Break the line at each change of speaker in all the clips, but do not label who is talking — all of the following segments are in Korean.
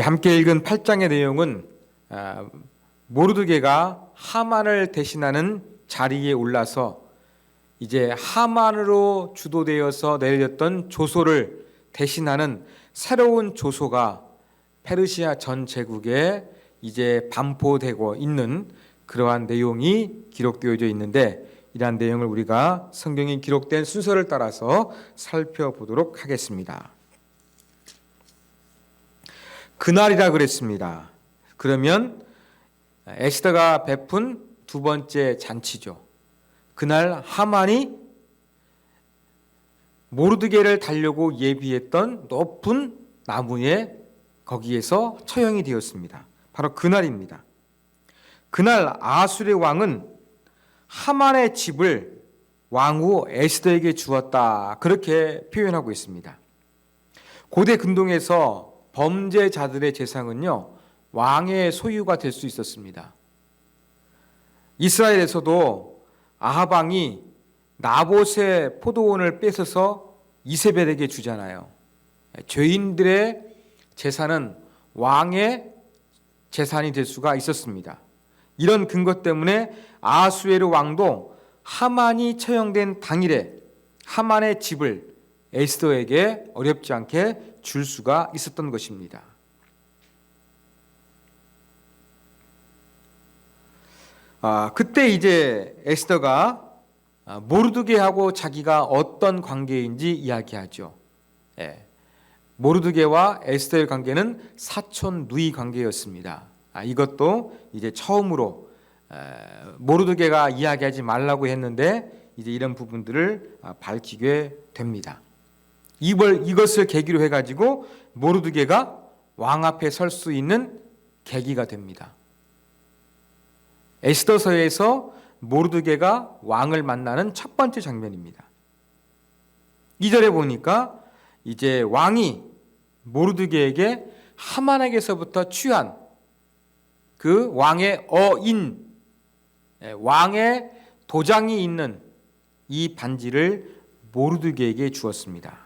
함께 읽은 8장의 내용은 모르드게가 하만을 대신하는 자리에 올라서 이제 하만으로 주도되어서 내렸던 조소를 대신하는 새로운 조소가 페르시아 전 제국에 이제 반포되고 있는 그러한 내용이 기록되어져 있는데, 이러한 내용을 우리가 성경이 기록된 순서를 따라서 살펴보도록 하겠습니다. 그날이라 그랬습니다. 그러면 에스더가 베푼 두 번째 잔치죠. 그날 하만이 모르드게를 달려고 예비했던 높은 나무에 거기에서 처형이 되었습니다. 바로 그날입니다. 그날 아수르의 왕은 하만의 집을 왕후 에스더에게 주었다, 그렇게 표현하고 있습니다. 고대 근동에서 범죄자들의 재산은요, 왕의 소유가 될 수 있었습니다. 이스라엘에서도 아합 왕이 나봇의 포도원을 뺏어서 이세벨에게 주잖아요. 죄인들의 재산은 왕의 재산이 될 수가 있었습니다. 이런 근거 때문에 아하수에르 왕도 하만이 처형된 당일에 하만의 집을 에스더에게 어렵지 않게 줄 수가 있었던 것입니다. 그때 이제 에스더가 모르드게하고 자기가 어떤 관계인지 이야기하죠. 모르드게와 에스더의 관계는 사촌 누이 관계였습니다. 이것도 이제 처음으로 모르드게가 이야기하지 말라고 했는데 이제 이런 부분들을 밝히게 됩니다. 이것을 계기로 해가지고 모르드게가 왕 앞에 설 수 있는 계기가 됩니다. 에스더서에서 모르드게가 왕을 만나는 첫 번째 장면입니다. 2절에 보니까 이제 왕이 모르드게에게 하만에게서부터 취한 그 왕의 어인, 왕의 도장이 있는 이 반지를 모르드게에게 주었습니다.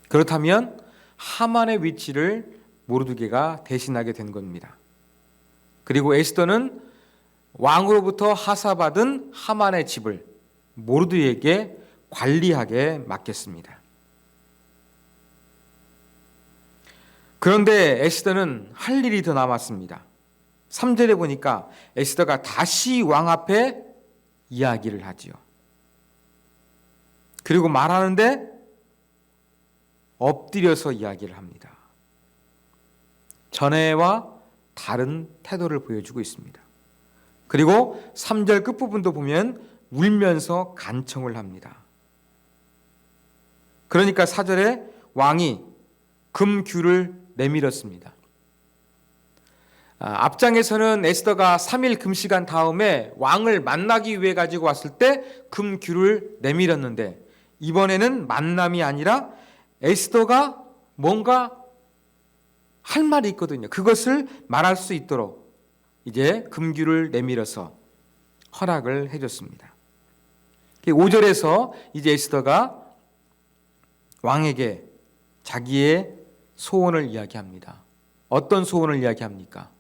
그렇다면 하만의 위치를 모르드게가 대신하게 된 겁니다. 그리고 에스더는 왕으로부터 하사받은 하만의 집을 모르드게에게 관리하게 맡겼습니다. 그런데 에스더는 할 일이 더 남았습니다. 3절에 보니까 에스더가 다시 왕 앞에 이야기를 하지요. 그리고 말하는데 엎드려서 이야기를 합니다. 전에와 다른 태도를 보여주고 있습니다. 그리고 3절 끝부분도 보면 울면서 간청을 합니다. 그러니까 4절에 왕이 금규를 내밀었습니다. 앞장에서는 에스더가 3일 금시간 다음에 왕을 만나기 위해 가지고 왔을 때 금규를 내밀었는데, 이번에는 만남이 아니라 에스더가 뭔가 할 말이 있거든요. 그것을 말할 수 있도록 이제 금규를 내밀어서 허락을 해줬습니다. 5절에서 이제 에스더가 왕에게 자기의 소원을 이야기합니다. 어떤 소원을 이야기합니까?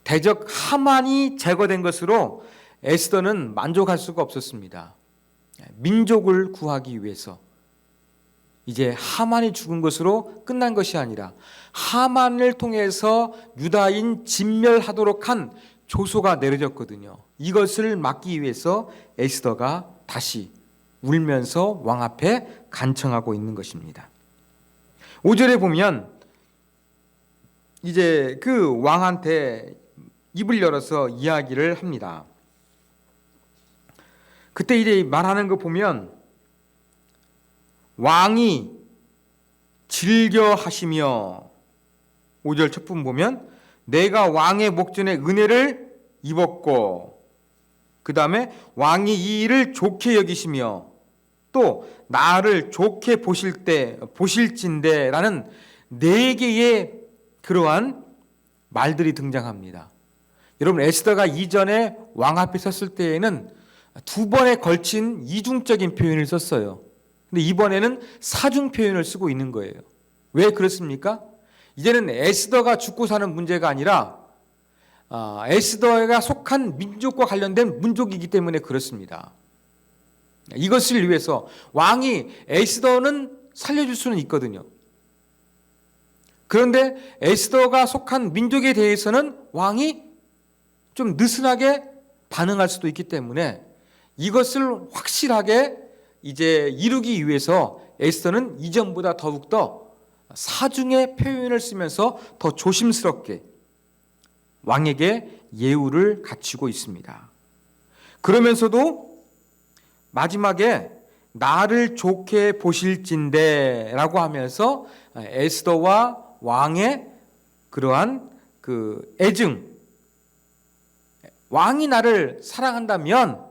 대적 하만이 제거된 것으로 에스더는 만족할 수가 없었습니다. 민족을 구하기 위해서 이제 하만이 죽은 것으로 끝난 것이 아니라 하만을 통해서 유다인 진멸하도록 한 조소가 내려졌거든요. 이것을 막기 위해서 에스더가 다시 울면서 왕 앞에 간청하고 있는 것입니다. 5절에 보면 이제 그 왕한테 입을 열어서 이야기를 합니다. 그때 이제 말하는 거 보면 왕이 즐겨 하시며, 5절 첫 부분 보면 내가 왕의 목전에 은혜를 입었고, 그 다음에 왕이 이 일을 좋게 여기시며 또 나를 좋게 보실진대 라는 4개의 그러한 말들이 등장합니다. 여러분, 에스더가 이전에 왕 앞에 섰을 때에는 2번에 걸친 이중적인 표현을 썼어요. 근데 이번에는 사중 표현을 쓰고 있는 거예요. 왜 그렇습니까? 이제는 에스더가 죽고 사는 문제가 아니라 에스더가 속한 민족과 관련된 문족이기 때문에 그렇습니다. 이것을 위해서 왕이 에스더는 살려줄 수는 있거든요. 그런데 에스더가 속한 민족에 대해서는 왕이 좀 느슨하게 반응할 수도 있기 때문에 이것을 확실하게 이제 이루기 위해서 에스더는 이전보다 더욱더 사중의 표현을 쓰면서 더 조심스럽게 왕에게 예우를 갖추고 있습니다. 그러면서도 마지막에 나를 좋게 보실진대 라고 하면서 에스더와 왕의 그러한 그 애증, 왕이 나를 사랑한다면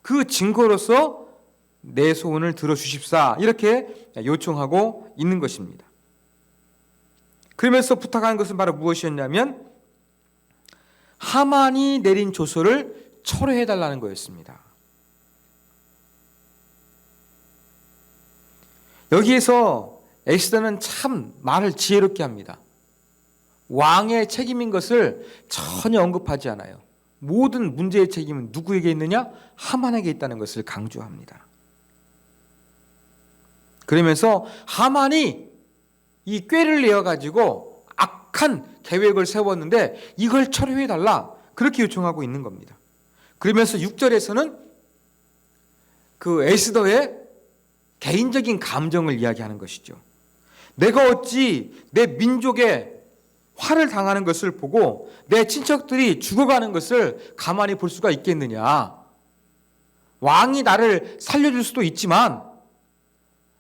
그 증거로서 내 소원을 들어주십사, 이렇게 요청하고 있는 것입니다. 그러면서 부탁하는 것은 바로 무엇이었냐면 하만이 내린 조서를 철회해달라는 거였습니다. 여기에서 에스더는 참 말을 지혜롭게 합니다. 왕의 책임인 것을 전혀 언급하지 않아요. 모든 문제의 책임은 누구에게 있느냐? 하만에게 있다는 것을 강조합니다. 그러면서 하만이 이 꾀를 내어가지고 악한 계획을 세웠는데 이걸 철회해달라, 그렇게 요청하고 있는 겁니다. 그러면서 6절에서는 그 에스더의 개인적인 감정을 이야기하는 것이죠. 내가 어찌 내 민족에 화를 당하는 것을 보고 내 친척들이 죽어가는 것을 가만히 볼 수가 있겠느냐. 왕이 나를 살려줄 수도 있지만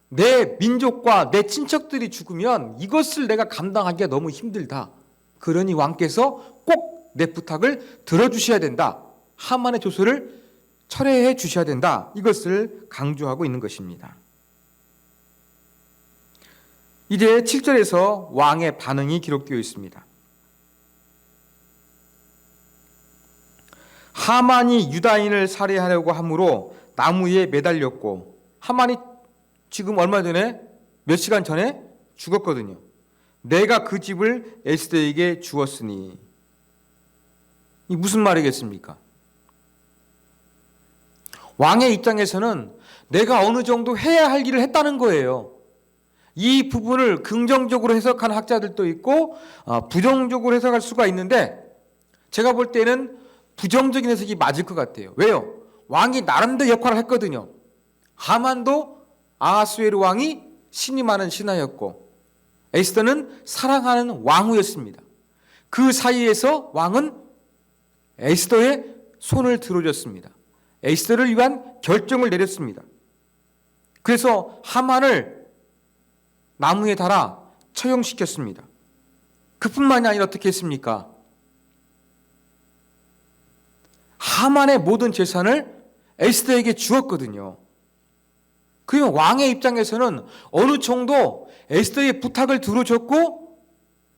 내 민족과 내 친척들이 죽으면 이것을 내가 감당하기가 너무 힘들다. 그러니 왕께서 꼭 내 부탁을 들어주셔야 된다. 하만의 조서를 철회해 주셔야 된다. 이것을 강조하고 있는 것입니다. 이제 7절에서 왕의 반응이 기록되어 있습니다. 하만이 유다인을 살해하려고 함으로 나무에 매달렸고, 하만이 지금 얼마 전에, 몇 시간 전에 죽었거든요. 내가 그 집을 에스더에게 주었으니. 이 무슨 말이겠습니까? 왕의 입장에서는 내가 어느 정도 해야 할 일을 했다는 거예요. 이 부분을 긍정적으로 해석하는 학자들도 있고 부정적으로 해석할 수가 있는데, 제가 볼 때는 부정적인 해석이 맞을 것 같아요. 왜요? 왕이 나름대로 역할을 했거든요. 하만도 아하수에르 왕이 신임하는 신하였고 에스더는 사랑하는 왕후였습니다. 그 사이에서 왕은 에스더의 손을 들어줬습니다. 에스더를 위한 결정을 내렸습니다. 그래서 하만을 나무에 달아 처형시켰습니다. 그뿐만이 아니라 어떻게 했습니까? 하만의 모든 재산을 에스더에게 주었거든요. 그러면 왕의 입장에서는 어느 정도 에스더의 부탁을 들어줬고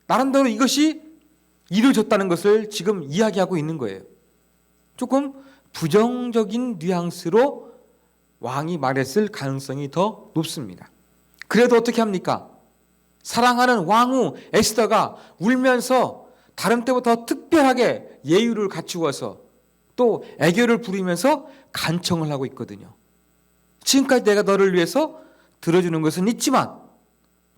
나름대로 이것이 이루어졌다는 것을 지금 이야기하고 있는 거예요. 조금 부정적인 뉘앙스로 왕이 말했을 가능성이 더 높습니다. 그래도 어떻게 합니까? 사랑하는 왕후 에스더가 울면서 다른 때보다 더 특별하게 예의를 갖추어서 또 애교를 부리면서 간청을 하고 있거든요. 지금까지 내가 너를 위해서 들어주는 것은 있지만,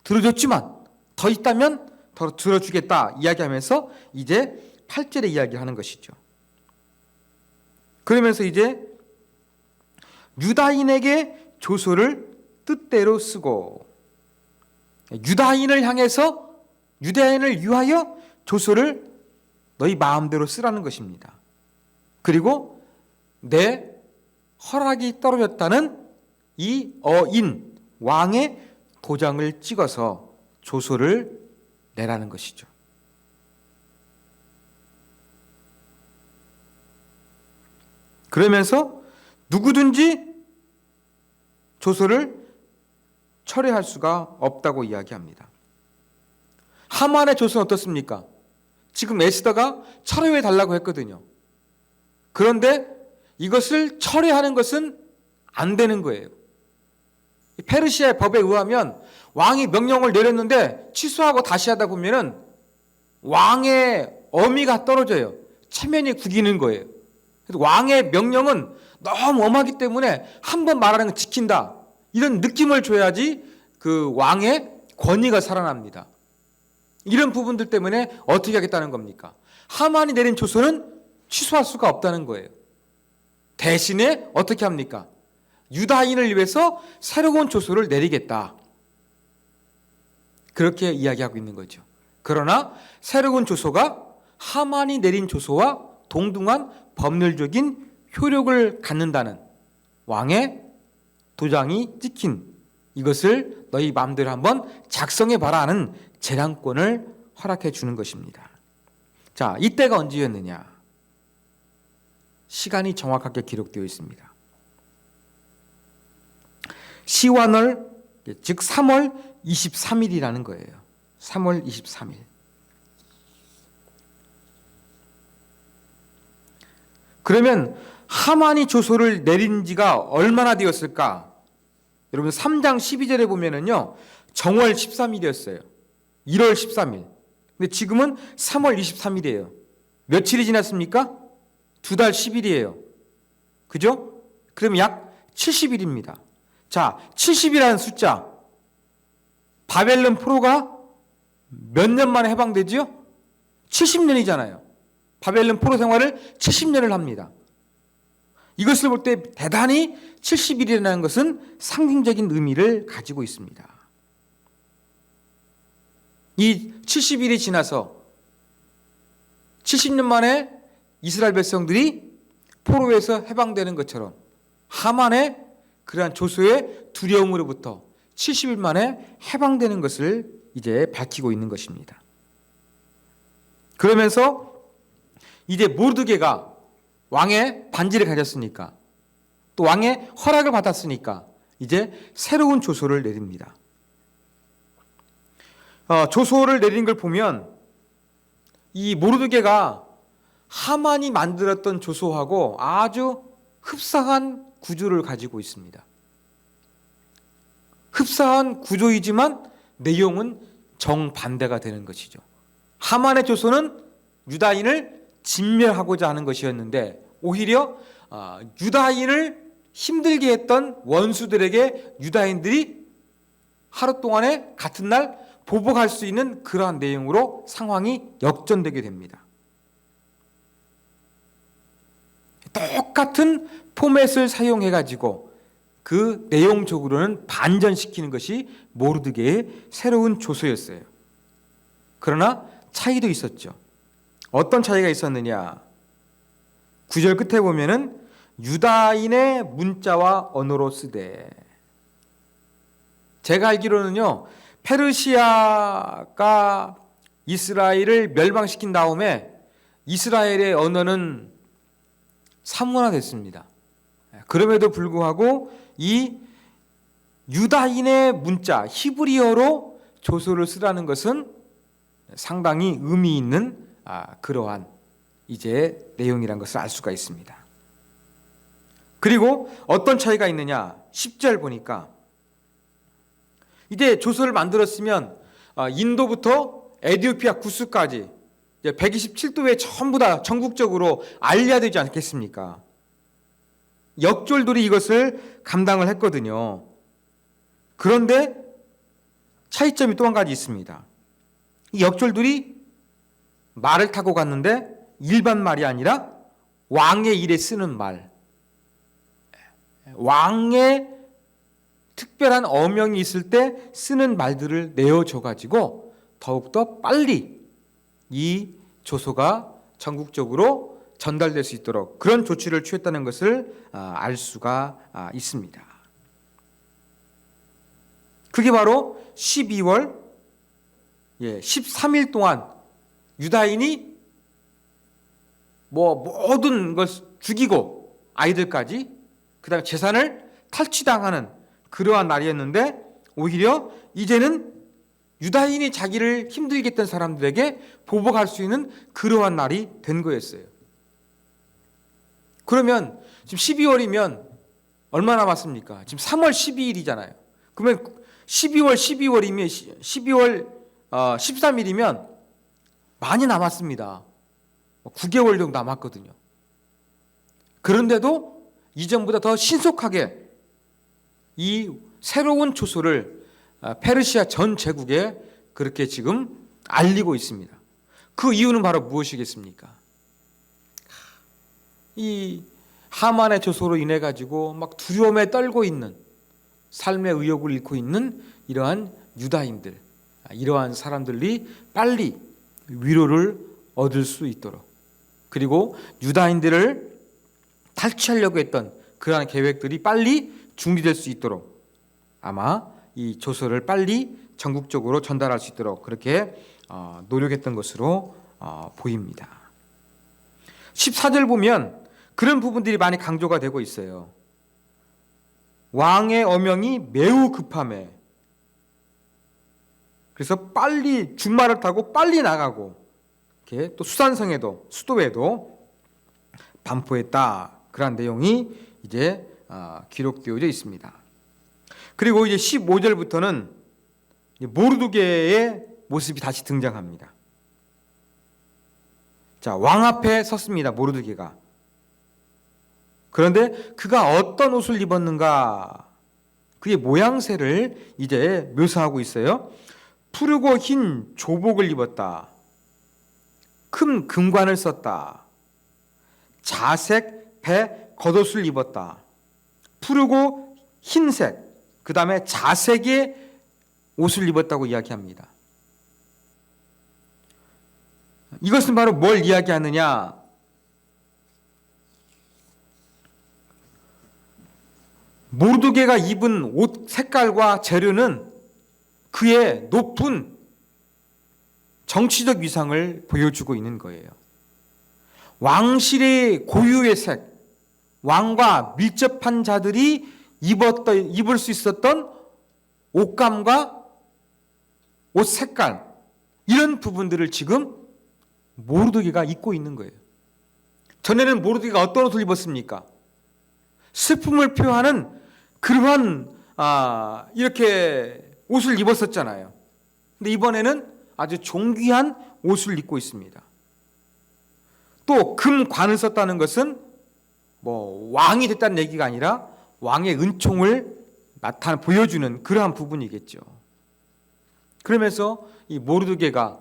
들어줬지만 더 있다면 더 들어주겠다 이야기하면서 이제 8절에 이야기하는 것이죠. 그러면서 이제 유다인에게 조서를 뜻대로 쓰고, 유다인을 향해서, 유다인을 위하여 조서를 너희 마음대로 쓰라는 것입니다. 그리고 내 허락이 떨어졌다는 이 어인, 왕의 도장을 찍어서 조서를 내라는 것이죠. 그러면서 누구든지 조서를 철회할 수가 없다고 이야기합니다. 하만의 조서는 어떻습니까? 지금 에스더가 철회해 달라고 했거든요. 그런데 이것을 철회하는 것은 안 되는 거예요. 페르시아의 법에 의하면 왕이 명령을 내렸는데 취소하고 다시 하다 보면은 왕의 어미가 떨어져요. 체면이 구기는 거예요. 그래서 왕의 명령은 너무 엄하기 때문에 한 번 말하는 거 지킨다, 이런 느낌을 줘야지 그 왕의 권위가 살아납니다. 이런 부분들 때문에 어떻게 하겠다는 겁니까? 하만이 내린 조서는 취소할 수가 없다는 거예요. 대신에 어떻게 합니까? 유다인을 위해서 새로운 조서를 내리겠다, 그렇게 이야기하고 있는 거죠. 그러나 새로운 조서가 하만이 내린 조서와 동등한 법률적인 효력을 갖는다는 왕의 도장이 찍힌 이것을 너희 마음대로 한번 작성해봐라 하는 재량권을 허락해 주는 것입니다. 자, 이때가 언제였느냐? 시간이 정확하게 기록되어 있습니다. 시완월, 즉 3월 23일이라는 거예요. 3월 23일. 그러면 하만이 조서를 내린 지가 얼마나 되었을까? 여러분 3장 12절에 보면은요, 정월 13일이었어요. 1월 13일. 근데 지금은 3월 23일이에요. 며칠이 지났습니까? 2달 10일이에요. 그죠? 그럼 약 70일입니다. 자, 70이라는 숫자, 바벨론 포로가 몇 년 만에 해방되지요? 70년이잖아요. 바벨론 포로 생활을 70년을 합니다. 이것을 볼 때 대단히 70일이라는 것은 상징적인 의미를 가지고 있습니다. 이 70일이 지나서 70년 만에 이스라엘 백성들이 포로에서 해방되는 것처럼 하만의 그러한 조소의 두려움으로부터 70일 만에 해방되는 것을 이제 밝히고 있는 것입니다. 그러면서 이제 모르드게가 왕의 반지를 가졌으니까, 또 왕의 허락을 받았으니까 이제 새로운 조소를 내립니다. 조소를 내린 걸 보면 이 모르드게가 하만이 만들었던 조소하고 아주 흡사한 구조를 가지고 있습니다. 흡사한 구조이지만 내용은 정반대가 되는 것이죠. 하만의 조소는 유다인을 진멸하고자 하는 것이었는데 오히려 유다인을 힘들게 했던 원수들에게 유다인들이 하루 동안에 같은 날 보복할 수 있는 그러한 내용으로 상황이 역전되게 됩니다. 똑같은 포맷을 사용해가지고 그 내용적으로는 반전시키는 것이 모르드게의 새로운 조서였어요. 그러나 차이도 있었죠. 어떤 차이가 있었느냐? 9절 끝에 보면은 유다인의 문자와 언어로 쓰되, 제가 알기로는요, 페르시아가 이스라엘을 멸망시킨 다음에 이스라엘의 언어는 사문화됐습니다. 그럼에도 불구하고 이 유다인의 문자 히브리어로 조서를 쓰라는 것은 상당히 의미 있는 그러한 이제 내용이란 것을 알 수가 있습니다. 그리고 어떤 차이가 있느냐? 10절 보니까 이제 조서를 만들었으면 인도부터 에티오피아 구스까지 127도에 전부 다 전국적으로 알려야 되지 않겠습니까? 역졸들이 이것을 감당을 했거든요. 그런데 차이점이 또 한 가지 있습니다. 이 역졸들이 말을 타고 갔는데 일반 말이 아니라 왕의 일에 쓰는 말, 왕의 특별한 어명이 있을 때 쓰는 말들을 내어줘가지고 더욱더 빨리 이 조서가 전국적으로 전달될 수 있도록 그런 조치를 취했다는 것을 알 수가 있습니다. 그게 바로 12월 13일 동안 유다인이 모든 걸 죽이고 아이들까지 그다음에 재산을 탈취당하는 그러한 날이었는데 오히려 이제는 유다인이 자기를 힘들게 했던 사람들에게 보복할 수 있는 그러한 날이 된 거였어요. 그러면 지금 12월이면 얼마 남았습니까? 지금 3월 12일이잖아요. 그러면 12월 13일이면 많이 남았습니다. 9개월 정도 남았거든요. 그런데도 이전보다 더 신속하게 이 새로운 조소를 페르시아 전 제국에 그렇게 지금 알리고 있습니다. 그 이유는 바로 무엇이겠습니까? 이 하만의 조소로 인해 가지고 막 두려움에 떨고 있는, 삶의 의욕을 잃고 있는 이러한 유다인들, 이러한 사람들이 빨리 위로를 얻을 수 있도록, 그리고 유다인들을 탈취하려고 했던 그러한 계획들이 빨리 중지될 수 있도록 아마 이 조서를 빨리 전국적으로 전달할 수 있도록 그렇게 노력했던 것으로 보입니다. 14절 보면 그런 부분들이 많이 강조가 되고 있어요. 왕의 어명이 매우 급함에, 그래서 빨리 준말을 타고 빨리 나가고, 이렇게 또 수산성에도, 수도에도 반포했다, 그런 내용이 이제 기록되어져 있습니다. 그리고 이제 15절부터는 모르드게의 모습이 다시 등장합니다. 자, 왕 앞에 섰습니다, 모르드게가. 그런데 그가 어떤 옷을 입었는가, 그의 모양새를 이제 묘사하고 있어요. 푸르고 흰 조복을 입었다. 큰 금관을 썼다. 자색 배 겉옷을 입었다. 푸르고 흰색, 그 다음에 자색의 옷을 입었다고 이야기합니다. 이것은 바로 뭘 이야기하느냐? 모르드게가 입은 옷 색깔과 재료는 그의 높은 정치적 위상을 보여주고 있는 거예요. 왕실의 고유의 색, 왕과 밀접한 자들이 입을 수 있었던 옷감과 옷 색깔, 이런 부분들을 지금 모르드게가 입고 있는 거예요. 전에는 모르드게가 어떤 옷을 입었습니까? 슬픔을 표하는 그러한 이렇게 옷을 입었었잖아요. 근데 이번에는 아주 존귀한 옷을 입고 있습니다. 또 금관을 썼다는 것은 뭐 왕이 됐다는 얘기가 아니라 왕의 은총을 보여주는 그러한 부분이겠죠. 그러면서 이 모르드게가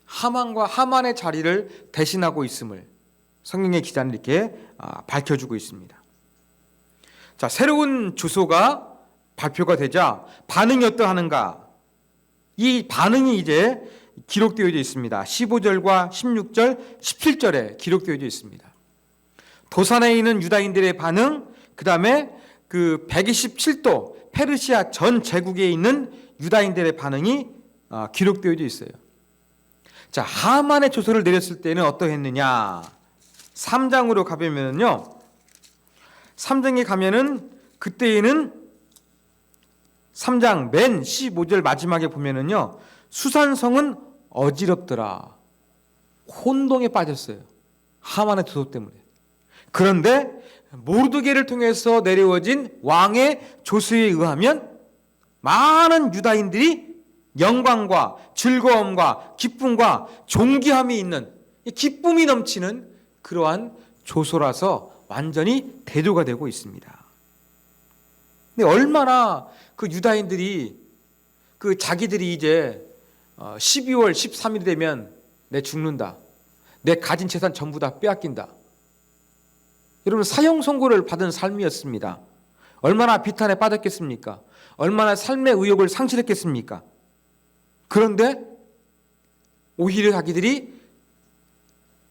하만의 자리를 대신하고 있음을 성경의 기자는 이렇게 밝혀주고 있습니다. 자, 새로운 주소가 발표가 되자 반응이 어떠하는가? 이 반응이 이제 기록되어 있습니다. 15절과 16절, 17절에 기록되어 있습니다. 도산에 있는 유다인들의 반응, 그 다음에 그 127도 페르시아 전 제국에 있는 유다인들의 반응이 기록되어 있어요. 자, 하만의 조서를 내렸을 때는 어떠했느냐? 3장으로 가보면요, 3장에 가면은 그때에는 3장 맨 15절 마지막에 보면은요, 수산성은 어지럽더라. 혼동에 빠졌어요. 하만의 조소 때문에. 그런데 모르드게를 통해서 내려워진 왕의 조서에 의하면 많은 유다인들이 영광과 즐거움과 기쁨과 존귀함이 있는, 기쁨이 넘치는 그러한 조소라서 완전히 대조가 되고 있습니다. 근데 얼마나 그 유다인들이 자기들이 이제 12월 13일 되면 내 죽는다, 내 가진 재산 전부 다 빼앗긴다, 여러분 사형 선고를 받은 삶이었습니다. 얼마나 비탄에 빠졌겠습니까? 얼마나 삶의 의욕을 상실했겠습니까? 그런데 오히려 자기들이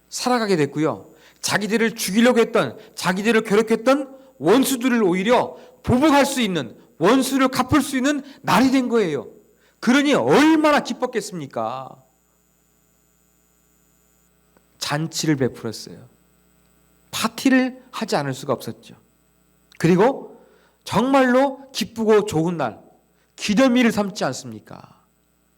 살아가게 됐고요, 자기들을 죽이려고 했던, 자기들을 괴롭혔던 원수들을 오히려 보복할 수 있는, 원수를 갚을 수 있는 날이 된 거예요. 그러니 얼마나 기뻤겠습니까? 잔치를 베풀었어요. 파티를 하지 않을 수가 없었죠. 그리고 정말로 기쁘고 좋은 날, 기념일을 삼지 않습니까?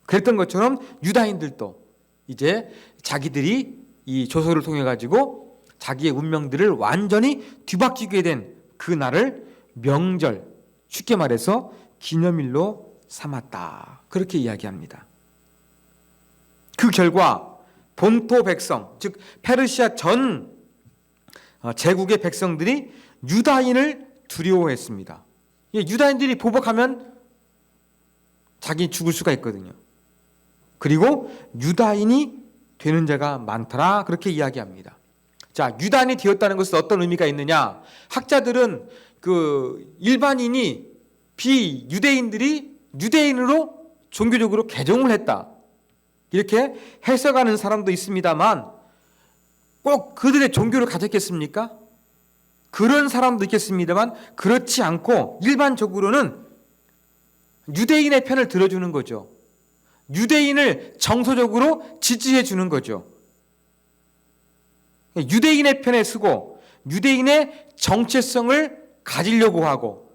그랬던 것처럼 유다인들도 이제 자기들이 이 조서를 통해 가지고 자기의 운명들을 완전히 뒤바뀌게 된 그 날을 명절, 쉽게 말해서 기념일로 삼았다. 그렇게 이야기합니다. 그 결과 본토 백성, 즉 페르시아 전 제국의 백성들이 유다인을 두려워했습니다. 유다인들이 보복하면 자기 죽을 수가 있거든요. 그리고 유다인이 되는 자가 많더라. 그렇게 이야기합니다. 자, 유다인이 되었다는 것은 어떤 의미가 있느냐? 학자들은 그 일반인이 비유대인들이 유대인으로 종교적으로 개종을 했다. 이렇게 해석하는 사람도 있습니다만 꼭 그들의 종교를 가졌겠습니까? 그런 사람도 있겠습니다만 그렇지 않고 일반적으로는 유대인의 편을 들어주는 거죠. 유대인을 정서적으로 지지해 주는 거죠. 유대인의 편에 서고 유대인의 정체성을 가지려고 하고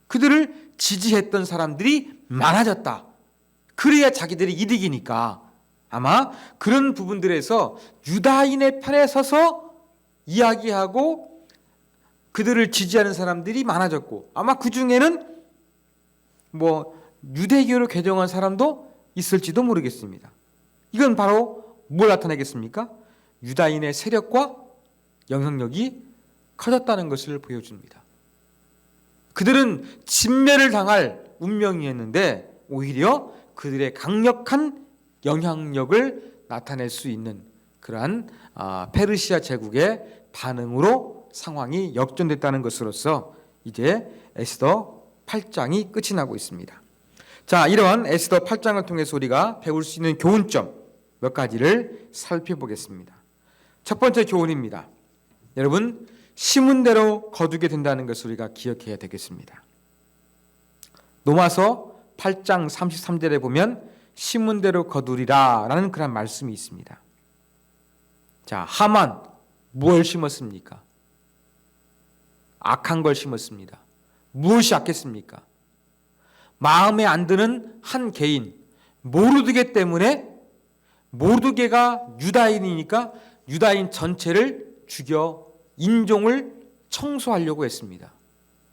그들을 지지했던 사람들이 많아졌다. 그래야 자기들이 이득이니까 아마 그런 부분들에서 유다인의 편에 서서 이야기하고 그들을 지지하는 사람들이 많아졌고 아마 그 중에는 유대교로 개종한 사람도 있을지도 모르겠습니다. 이건 바로 뭘 나타내겠습니까? 유다인의 세력과 영향력이 커졌다는 것을 보여줍니다. 그들은 진멸을 당할 운명이었는데 오히려 그들의 강력한 영향력을 나타낼 수 있는 그러한 페르시아 제국의 반응으로 상황이 역전됐다는 것으로서 이제 에스더 8장이 끝이 나고 있습니다. 자, 이러한 에스더 8장을 통해서 우리가 배울 수 있는 교훈점 몇 가지를 살펴보겠습니다. 첫 번째 교훈입니다. 여러분, 심은 대로 거두게 된다는 것을 우리가 기억해야 되겠습니다. 로마서 8장 33절에 보면 심은 대로 거두리라 라는 그런 말씀이 있습니다. 자, 하만 무엇을 심었습니까? 악한 걸 심었습니다. 무엇이 악했습니까? 마음에 안 드는 한 개인 모르드게 때문에 모르드게가 유다인이니까 유다인 전체를 죽여 인종을 청소하려고 했습니다.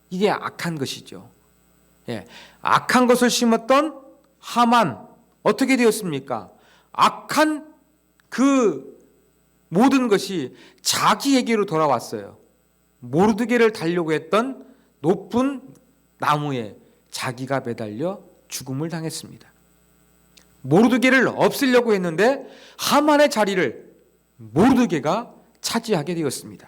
이게 악한 것이죠. 악한 것을 심었던 하만 어떻게 되었습니까? 악한 그 모든 것이 자기에게로 돌아왔어요. 모르드게를 달려고 했던 높은 나무에 자기가 매달려 죽음을 당했습니다. 모르드게를 없애려고 했는데 하만의 자리를 모르드게가 차지하게 되었습니다.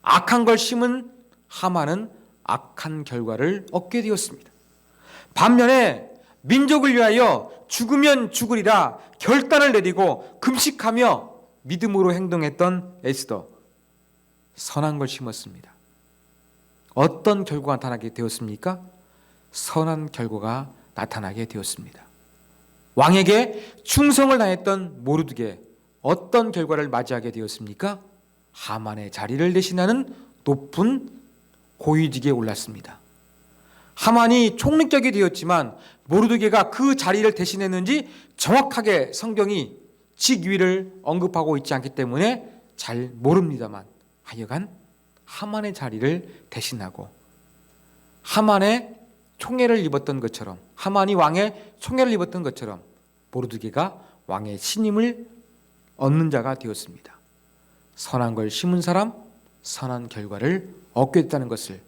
악한 걸 심은 하만은 악한 결과를 얻게 되었습니다. 반면에 민족을 위하여 죽으면 죽으리라 결단을 내리고 금식하며 믿음으로 행동했던 에스더, 선한 걸 심었습니다. 어떤 결과가 나타나게 되었습니까? 선한 결과가 나타나게 되었습니다. 왕에게 충성을 다했던 모르드게 어떤 결과를 맞이하게 되었습니까? 하만의 자리를 대신하는 높은 고위직에 올랐습니다. 하만이 총리격이 되었지만 모르드게가 그 자리를 대신했는지 정확하게 성경이 직위를 언급하고 있지 않기 때문에 잘 모릅니다만 하여간 하만의 자리를 대신하고 하만의 총애를 입었던 것처럼 하만이 왕의 총애를 입었던 것처럼 모르드게가 왕의 신임을 얻는 자가 되었습니다. 선한 걸 심은 사람, 선한 결과를 얻게 됐다는 것을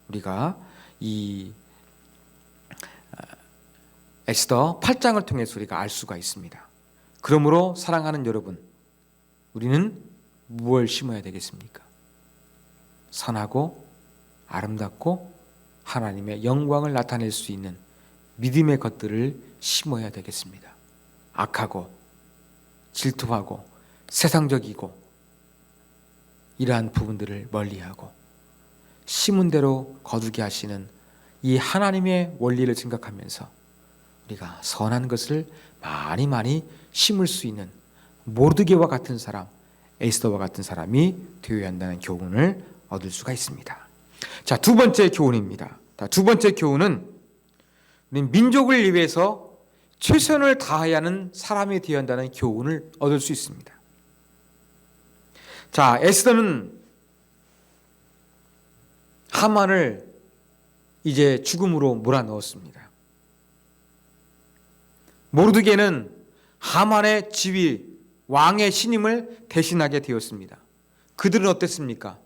우리가 이 에스더 8장을 통해서 우리가 알 수가 있습니다. 그러므로 사랑하는 여러분, 우리는 무엇을 심어야 되겠습니까? 선하고 아름답고 하나님의 영광을 나타낼 수 있는 믿음의 것들을 심어야 되겠습니다. 악하고 질투하고 세상적이고 이러한 부분들을 멀리하고 심은 대로 거두게 하시는 이 하나님의 원리를 생각하면서 우리가 선한 것을 많이 심을 수 있는 모르드게와 같은 사람, 에스더와 같은 사람이 되어야 한다는 교훈을 얻을 수가 있습니다. 자, 두 번째 교훈입니다. 두 번째 교훈은 민족을 위해서 최선을 다해야 하는 사람이 되어야 한다는 교훈을 얻을 수 있습니다. 자, 에스더는 하만을 이제 죽음으로 몰아넣었습니다. 모르드게는 하만의 지위, 왕의 신임을 대신하게 되었습니다. 그들은 어땠습니까?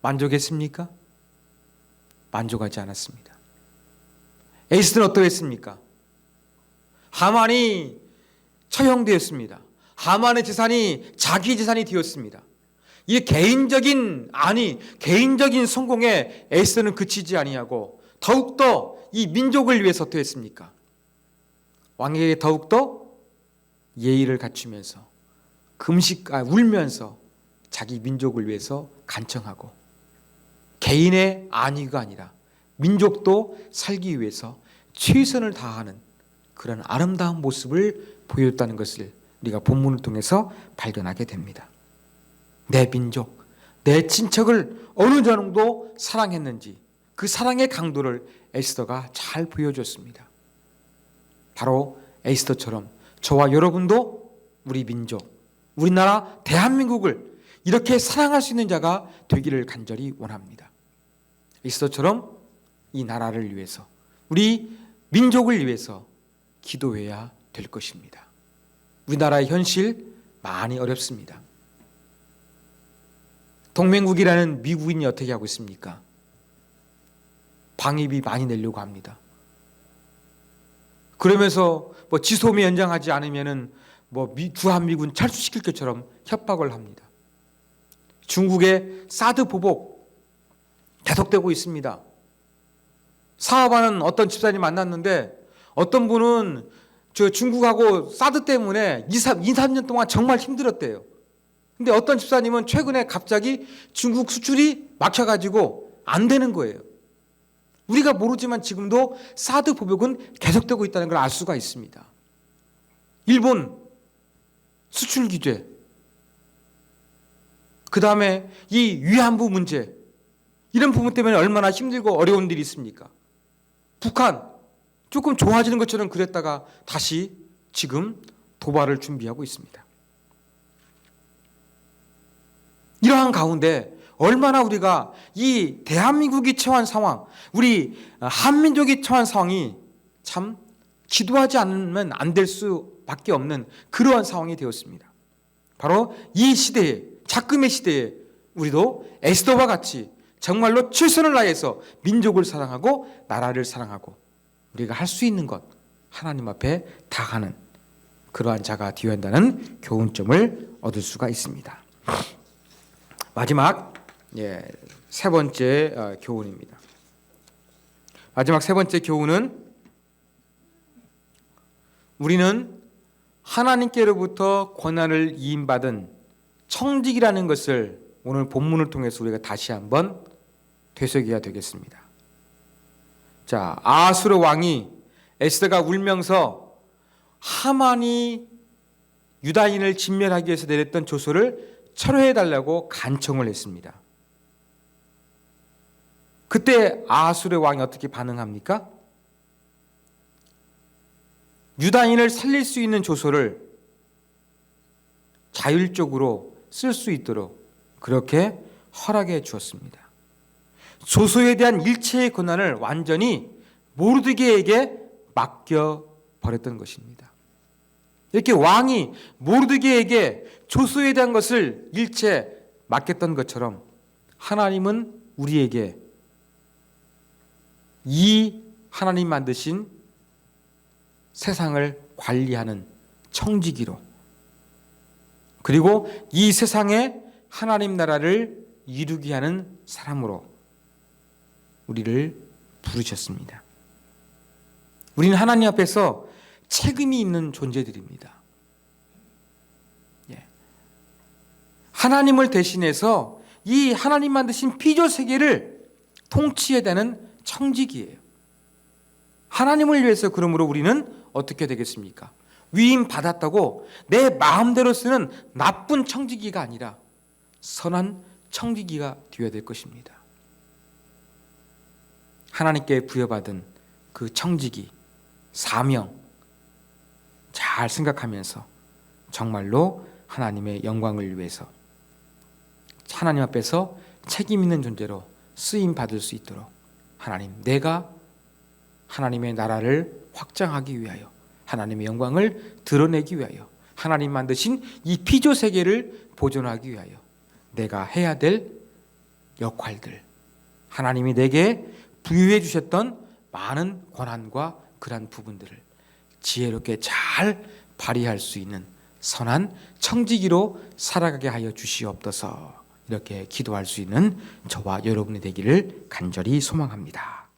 만족했습니까? 만족하지 않았습니다. 에스더는 어떠했습니까? 하만이 처형되었습니다. 하만의 재산이 자기 재산이 되었습니다. 이 개인적인 성공에 에스더는 그치지 아니하고 더욱더 이 민족을 위해서 어떠했습니까? 왕에게 더욱더 예의를 갖추면서 울면서 자기 민족을 위해서 간청하고 개인의 안위가 아니라 민족도 살기 위해서 최선을 다하는 그런 아름다운 모습을 보였다는 것을 우리가 본문을 통해서 발견하게 됩니다. 내 민족, 내 친척을 어느 정도 사랑했는지 그 사랑의 강도를 에스더가 잘 보여줬습니다. 바로 에스더처럼 저와 여러분도 우리 민족, 우리나라 대한민국을 이렇게 사랑할 수 있는 자가 되기를 간절히 원합니다. 에스더처럼 이 나라를 위해서, 우리 민족을 위해서 기도해야 될 것입니다. 우리나라의 현실 많이 어렵습니다. 동맹국이라는 미국인이 어떻게 하고 있습니까? 방위비 많이 내려고 합니다. 그러면서 지소미 연장하지 않으면은 주한미군 철수시킬 것처럼 협박을 합니다. 중국의 사드 보복 계속되고 있습니다. 사업하는 어떤 집사님 만났는데 어떤 분은 중국하고 사드 때문에 2-3년 동안 정말 힘들었대요. 근데 어떤 집사님은 최근에 갑자기 중국 수출이 막혀가지고 안 되는 거예요. 우리가 모르지만 지금도 사드 보복은 계속되고 있다는 걸 알 수가 있습니다. 일본 수출 규제, 그 다음에 이 위안부 문제, 이런 부분 때문에 얼마나 힘들고 어려운 일이 있습니까? 북한 조금 좋아지는 것처럼 그랬다가 다시 지금 도발을 준비하고 있습니다. 이러한 가운데 얼마나 우리가 이 대한민국이 처한 상황, 우리 한민족이 처한 상황이 참 기도하지 않으면 안 될 수밖에 없는 그러한 상황이 되었습니다. 바로 이 시대에, 작금의 시대에 우리도 에스더와 같이 정말로 최선을 다해서 민족을 사랑하고 나라를 사랑하고 우리가 할 수 있는 것 하나님 앞에 다하는 그러한 자가 되어야 한다는 교훈점을 얻을 수가 있습니다. 마지막 세 번째 교훈입니다. 마지막 세 번째 교훈은 우리는 하나님께로부터 권한을 이임받은 청직이라는 것을 오늘 본문을 통해서 우리가 다시 한번 되새겨야 되겠습니다. 자, 아수르 왕이 에스더가 울면서 하만이 유다인을 진멸하기 위해서 내렸던 조서를 철회해달라고 간청을 했습니다. 그때 아수르 왕이 어떻게 반응합니까? 유다인을 살릴 수 있는 조서를 자율적으로 쓸 수 있도록 그렇게 허락해 주었습니다. 조서에 대한 일체의 권한을 완전히 모르드게에게 맡겨버렸던 것입니다. 이렇게 왕이 모르드게에게 조서에 대한 것을 일체 맡겼던 것처럼 하나님은 우리에게 이 하나님 만드신 세상을 관리하는 청지기로, 그리고 이 세상에 하나님 나라를 이루게 하는 사람으로 우리를 부르셨습니다. 우리는 하나님 앞에서 책임이 있는 존재들입니다. 하나님을 대신해서 이 하나님 만드신 피조 세계를 통치해야 되는 청직이에요. 하나님을 위해서 그러므로 우리는 어떻게 되겠습니까? 위임 받았다고 내 마음대로 쓰는 나쁜 청지기가 아니라 선한 청지기가 되어야 될 것입니다. 하나님께 부여받은 그 청지기, 사명 잘 생각하면서 정말로 하나님의 영광을 위해서 하나님 앞에서 책임 있는 존재로 쓰임 받을 수 있도록 하나님, 내가 하나님의 나라를 확장하기 위하여, 하나님의 영광을 드러내기 위하여, 하나님 만드신 이 피조 세계를 보존하기 위하여 내가 해야 될 역할들, 하나님이 내게 부여해 주셨던 많은 권한과 그러한 부분들을 지혜롭게 잘 발휘할 수 있는 선한 청지기로 살아가게 하여 주시옵소서. 이렇게 기도할 수 있는 저와 여러분이 되기를 간절히 소망합니다.